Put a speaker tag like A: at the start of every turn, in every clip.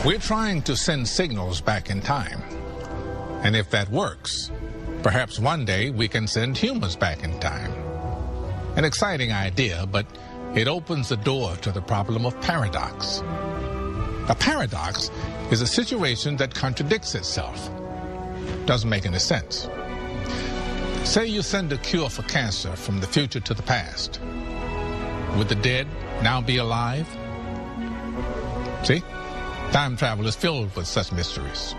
A: We're trying to send signals back in time. And if that works, perhaps one day we can send humans back in time. An exciting idea, but it opens the door to the problem of paradox. A paradox is a situation that contradicts itself. Doesn't make any sense. Say you send a cure for cancer from the future to the past. Would the dead now be alive? See? Time travel is filled with such mysteries.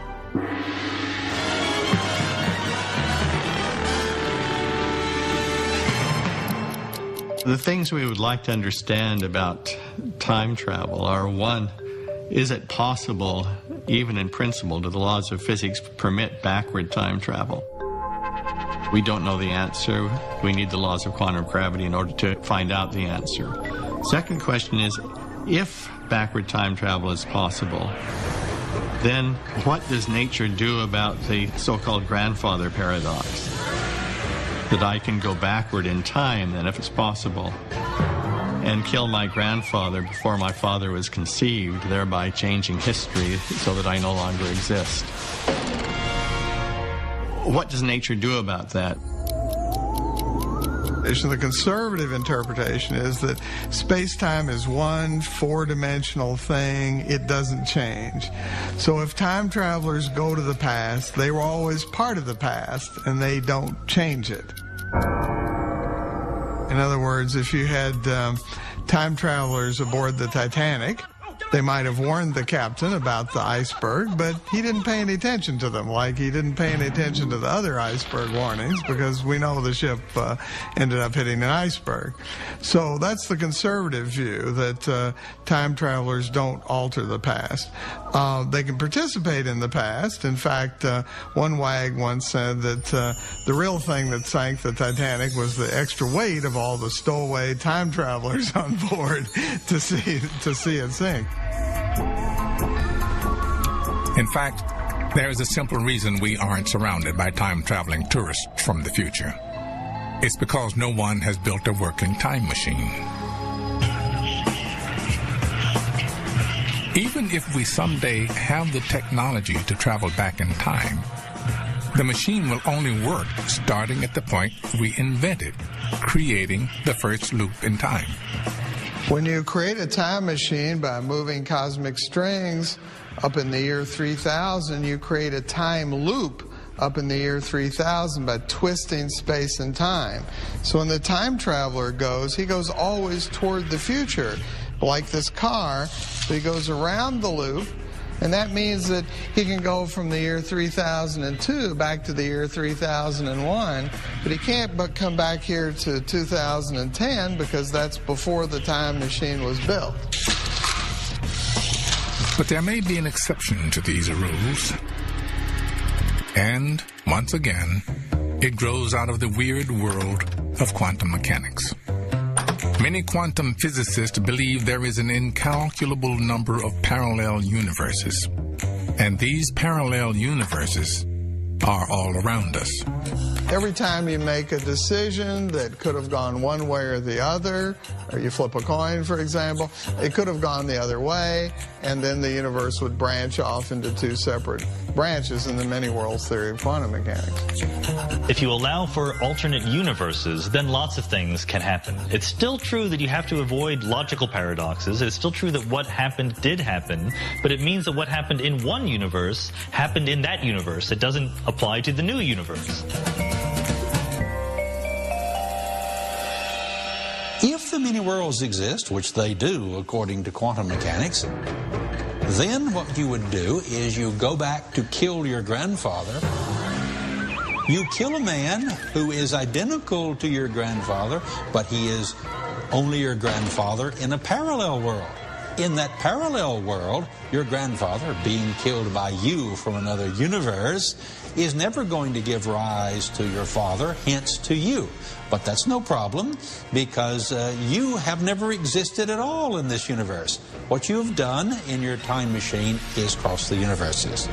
B: The things we would like to understand about time travel are, one, is it possible, even in principle, do the laws of physics permit backward time travel? We don't know the answer. We need the laws of quantum gravity in order to find out the answer. Second question is, if backward time travel is possible, then what does nature do about the so-called grandfather paradox? That I can go backward in time, then, if it's possible, and kill my grandfather before my father was conceived, thereby changing history so that I no longer exist. What does nature do about that?
C: The conservative interpretation is that space-time is one four-dimensional thing. It doesn't change. So if time travelers go to the past, they were always part of the past, and they don't change it. In other words, if you had time travelers aboard the Titanic, they might have warned the captain about the iceberg, but he didn't pay any attention to them, like he didn't pay any attention to the other iceberg warnings, because we know the ship ended up hitting an iceberg. So that's the conservative view, that time travelers don't alter the past. They can participate in the past. In fact, one wag once said that the real thing that sank the Titanic was the extra weight of all the stowaway time travelers on board to see it sink.
A: In fact, there is a simple reason we aren't surrounded by time-traveling tourists from the future. It's because no one has built a working time machine. Even if we someday have the technology to travel back in time, the machine will only work starting at the point we invented, creating the first loop in time.
C: When you create a time machine by moving cosmic strings up in the year 3000, you create a time loop up in the year 3000 by twisting space and time. So when the time traveler goes, he goes always toward the future, like this car. So he goes around the loop, and that means that he can go from the year 3002 back to the year 3001, but he can't but come back here to 2010 because that's before the time machine was built.
A: But there may be an exception to these rules. And, once again, it grows out of the weird world of quantum mechanics. Many quantum physicists believe there is an incalculable number of parallel universes, and these parallel universes are all around us.
C: Every time you make a decision that could have gone one way or the other, or you flip a coin, for example, it could have gone the other way, and then the universe would branch off into two separate branches in the many worlds theory of quantum mechanics.
D: If you allow for alternate universes, then lots of things can happen. It's still true that you have to avoid logical paradoxes. It's still true that what happened did happen, but it means that what happened in one universe happened in that universe. It doesn't apply to the new universe.
E: If the many worlds exist, which they do according to quantum mechanics, then what you would do is you go back to kill your grandfather. You kill a man who is identical to your grandfather, but he is only your grandfather in a parallel world. In that parallel world, your grandfather, being killed by you from another universe, is never going to give rise to your father, hence to you. But that's no problem, because you have never existed at all in this universe. What you have done in your time machine is cross the universes.